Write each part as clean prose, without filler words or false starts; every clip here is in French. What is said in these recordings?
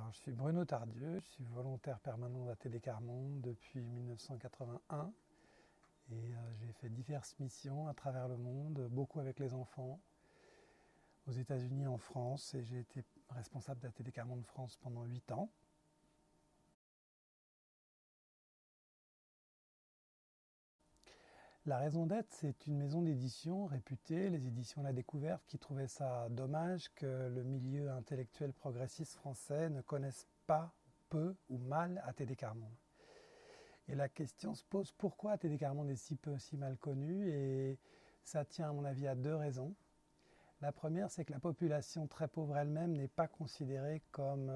Alors, je suis Bruno Tardieu, je suis volontaire permanent d'ATD Quart Monde depuis 1981 et j'ai fait diverses missions à travers le monde, beaucoup avec les enfants, aux États-Unis, en France, et j'ai été responsable d'ATD Quart Monde France pendant 8 ans. La raison d'être, c'est une maison d'édition réputée, les éditions La Découverte, qui trouvaient ça dommage que le milieu intellectuel progressiste français ne connaisse pas, peu ou mal ATD Quart Monde. Et la question se pose, pourquoi ATD Quart Monde est si peu, si mal connu? Et ça tient à mon avis à deux raisons. La première, c'est que la population très pauvre elle-même n'est pas considérée comme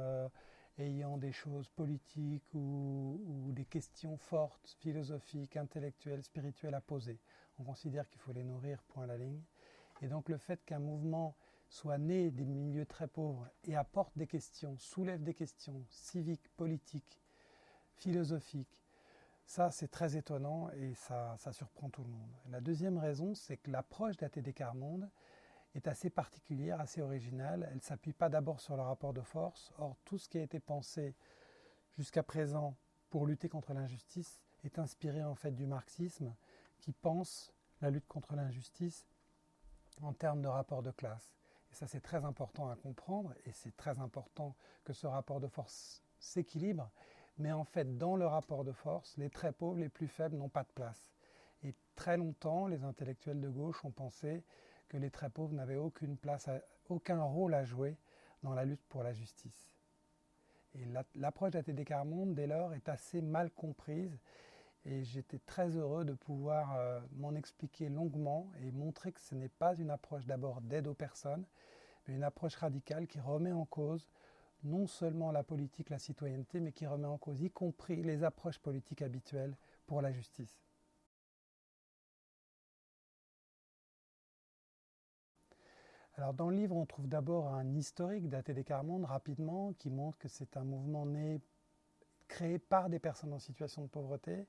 ayant des choses politiques ou des questions fortes, philosophiques, intellectuelles, spirituelles à poser. On considère qu'il faut les nourrir, point à la ligne. Et donc le fait qu'un mouvement soit né des milieux très pauvres et apporte des questions, soulève des questions civiques, politiques, philosophiques, ça c'est très étonnant et ça surprend tout le monde. Et la deuxième raison, c'est que l'approche d'ATD Quart Monde est assez particulière, assez originale. Elle ne s'appuie pas d'abord sur le rapport de force. Or, tout ce qui a été pensé jusqu'à présent pour lutter contre l'injustice est inspiré en fait du marxisme qui pense la lutte contre l'injustice en termes de rapport de classe. Et ça, c'est très important à comprendre et c'est très important que ce rapport de force s'équilibre. Mais en fait, dans le rapport de force, les très pauvres, les plus faibles n'ont pas de place. Et très longtemps, les intellectuels de gauche ont pensé que les très pauvres n'avaient aucune place, aucun rôle à jouer dans la lutte pour la justice. Et l'approche d'ATD Quart Monde, dès lors, est assez mal comprise. Et j'étais très heureux de pouvoir m'en expliquer longuement et montrer que ce n'est pas une approche d'abord d'aide aux personnes, mais une approche radicale qui remet en cause non seulement la politique, la citoyenneté, mais qui remet en cause y compris les approches politiques habituelles pour la justice. Alors dans le livre, on trouve d'abord un historique d'ATD Quart Monde rapidement qui montre que c'est un mouvement né, créé par des personnes en situation de pauvreté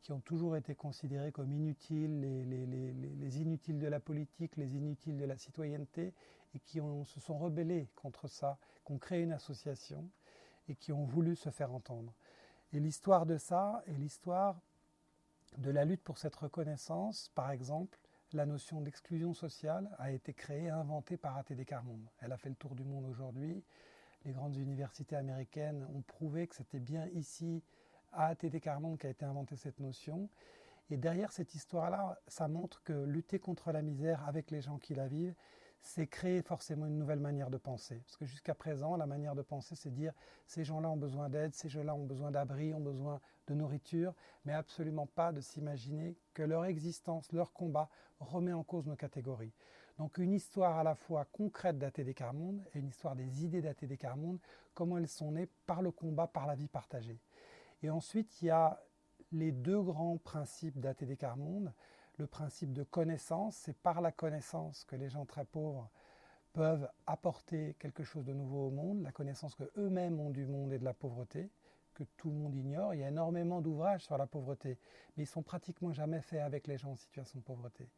qui ont toujours été considérés comme inutiles, les inutiles de la politique, les inutiles de la citoyenneté, et qui se sont rebellés contre ça, qui ont créé une association et qui ont voulu se faire entendre. Et l'histoire de ça est l'histoire de la lutte pour cette reconnaissance. Par exemple, la notion d'exclusion sociale a été créée et inventée par ATD Quart Monde. Elle a fait le tour du monde aujourd'hui. Les grandes universités américaines ont prouvé que c'était bien ici, à ATD Quart Monde, qu'a été inventée cette notion. Et derrière cette histoire-là, ça montre que lutter contre la misère avec les gens qui la vivent, c'est créer forcément une nouvelle manière de penser. Parce que jusqu'à présent, la manière de penser, c'est dire ces gens-là ont besoin d'aide, ces gens-là ont besoin d'abri, ont besoin de nourriture, mais absolument pas de s'imaginer que leur existence, leur combat remet en cause nos catégories. Donc une histoire à la fois concrète d'ATD Quart Monde et une histoire des idées d'ATD Quart Monde, comment elles sont nées par le combat, par la vie partagée. Et ensuite, il y a les deux grands principes d'ATD Quart Monde. Le principe de connaissance, c'est par la connaissance que les gens très pauvres peuvent apporter quelque chose de nouveau au monde, la connaissance qu'eux-mêmes ont du monde et de la pauvreté, que tout le monde ignore. Il y a énormément d'ouvrages sur la pauvreté, mais ils sont pratiquement jamais faits avec les gens en situation de pauvreté.